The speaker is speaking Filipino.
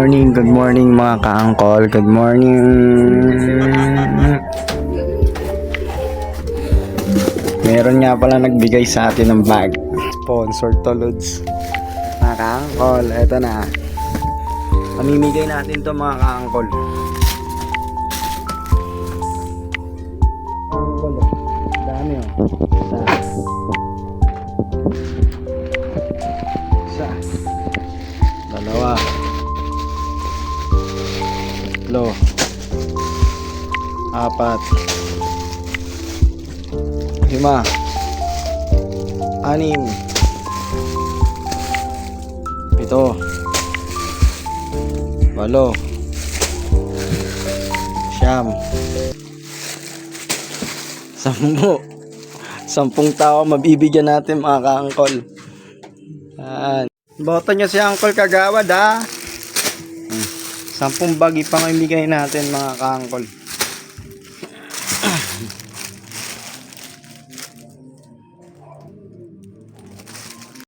good morning mga ka-angkol. Good morning. Meron nga pala nagbigay sa atin ng bag. Sponsored to Lods. Mga ka-angkol, eto na. Pamimigay natin to mga ka-angkol. Angkol, dami oh. Isa. Dalawa. Tatlo. Apat. 5. 6. 7. 8. 9. 10 tao mabibigyan natin mga ka-angkol. Yan. Boto nyo si Angkol Kagawad ha. 10 bagi pang ibigay natin mga ka-angkol.